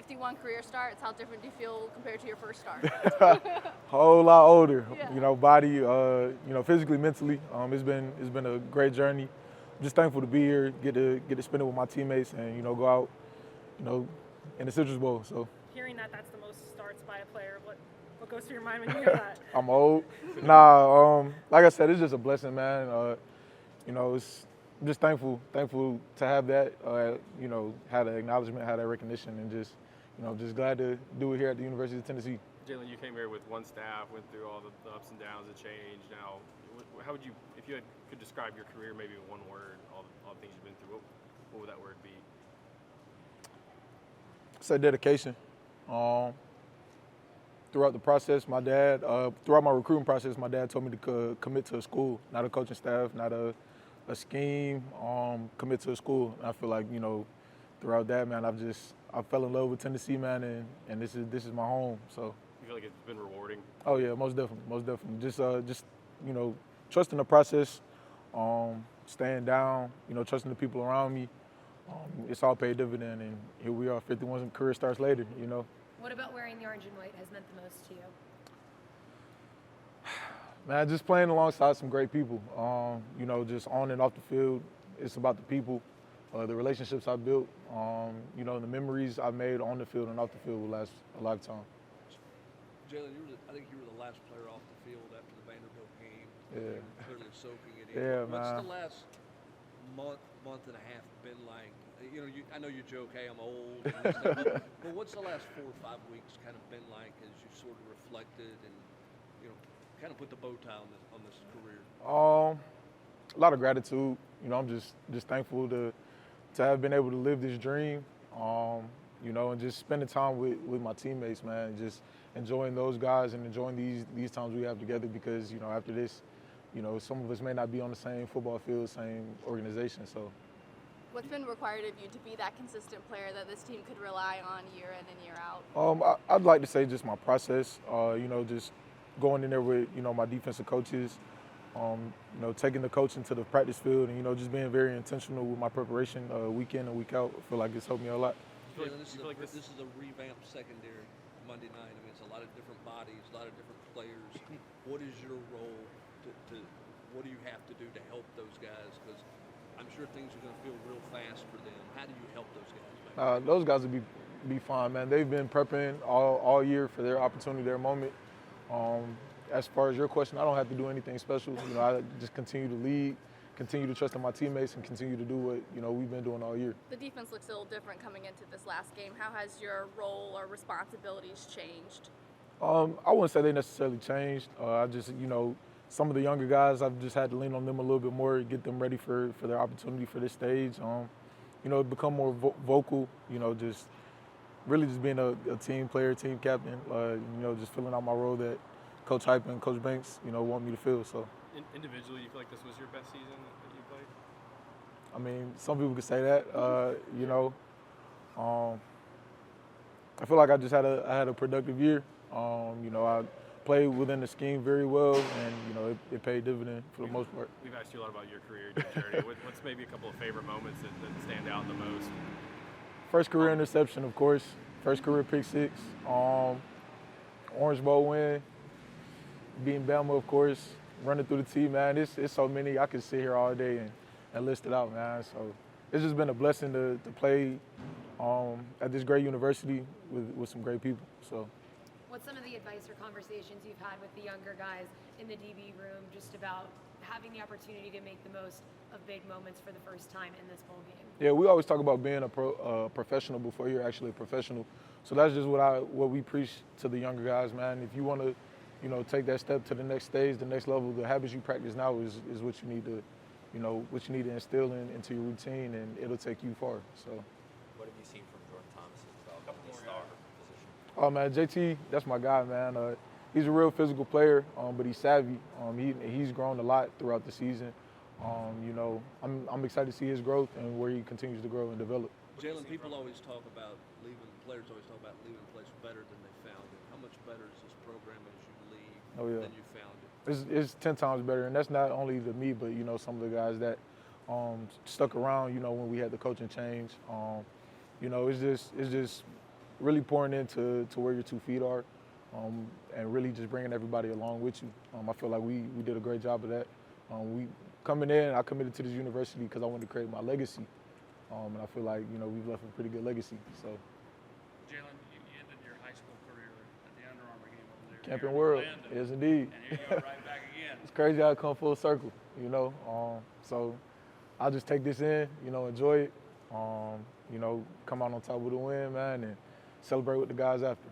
51 career starts. How different do you feel compared to your first start? Whole lot older, Yeah. body, physically, mentally. It's been a great journey. I'm just thankful to be here, get to spend it with my teammates, and go out, you know, in the Citrus Bowl. So Hearing that that's the most starts by a player, what goes through your mind when you hear that? I'm old. Nah, like I said, it's just a blessing, man. I'm just thankful to have that. Have that acknowledgement, have that recognition, and just glad to do it here at the University of Tennessee. Jaylen, you came here with one staff, went through all the ups and downs, the change. Now, how would you, if you could describe your career maybe in one word, all the things you've been through, what would that word be? Say dedication. Throughout the process, throughout my recruiting process, my dad told me to commit to a school, not a coaching staff, not a scheme. Commit to a school. And I feel like throughout that, man, I fell in love with Tennessee, man, and this is my home. So. You feel like it's been rewarding? Oh yeah, most definitely. Just trusting the process, staying down, trusting the people around me. It's all paid dividend, and here we are, 51 career starts later. What about wearing the orange and white has meant the most to you? Man, just playing alongside some great people. Just on and off the field, it's about the people, the relationships I built. The memories I made on the field and off the field will last a lifetime. Jaylen, I think you were the last player off the field after the Vanderbilt game. Yeah. You were clearly soaking it in. Yeah, What's man. the last month and a half been like? I know you joke, hey, I'm old. And this, that, but what's the last 4 or 5 weeks kind of been like as you sort of reflected and, kind of put the bow tie on this career? A lot of gratitude. I'm just thankful to have been able to live this dream. And just spending time with my teammates, man. Just enjoying those guys and enjoying these times we have together because, after this, some of us may not be on the same football field, same organization. So, What's been required of you to be that consistent player that this team could rely on year in and year out? I'd like to say just my process. Just going in there with my defensive coaches. Taking the coaching to the practice field and just being very intentional with my preparation week in and week out. I feel like it's helped me a lot. This is a revamped secondary Monday night. I mean, it's a lot of different bodies, a lot of different players. What is your role to what do you have to do to help those guys? Because I'm sure things are going to feel real fast for them. How do you help those guys? Those guys will be fine, man. They've been prepping all year for their opportunity, their moment. As far as your question, I don't have to do anything special. I just continue to lead, continue to trust in my teammates, and continue to do what we've been doing all year. The defense looks a little different coming into this last game. How has your role or responsibilities changed? I wouldn't say they necessarily changed. I just, some of the younger guys, I've just had to lean on them a little bit more, get them ready for their opportunity for this stage. Become more vocal. Just really just being a team player, team captain. Just filling out my role that Coach Hype and Coach Banks, want me to fill. So. Individually, you feel like this was your best season that you played? I mean, some people could say that. I feel like I had a productive year. I played within the scheme very well, and it paid dividend for the most part. We've asked you a lot about your career, your journey. What's maybe a couple of favorite moments that stand out the most? First career interception, of course. First career pick six. Orange Bowl win. Beating Bama, of course. Running through the team, man. It's so many. I could sit here all day and list it out, man. So it's just been a blessing to play at this great university with some great people. So. What's some of the advice or conversations you've had with the younger guys in the DB room just about having the opportunity to make the most of big moments for the first time in this bowl game? Yeah, we always talk about being a professional before you're actually a professional. So that's just what we preach to the younger guys, man. If you want to, take that step to the next stage, the next level, the habits you practice now is what you need to, instill into your routine, and it'll take you far. So. What have you seen from Jordan Thomas's development in the star position? Oh man, JT, that's my guy, man. He's a real physical player, but he's savvy. He's grown a lot throughout the season. I'm excited to see his growth and where he continues to grow and develop. Jaylen, players always talk about leaving a place better than they found it. How much better is this program as you leave than you found it? It's 10 times better, and that's not only to me, but some of the guys that stuck around. When we had the coaching change, it's just really pouring into where your 2 feet are, and really just bringing everybody along with you. I feel like we did a great job of that. I committed to this university because I wanted to create my legacy, and I feel like we've left a pretty good legacy. So. Jaylen, you ended your high school career at the Under Armour game over there. Camping here in World, Orlando. yes indeed. And here you are right back again. It's crazy how it come full circle, So I'll just take this in, enjoy it, come out on top with a win, man, and celebrate with the guys after.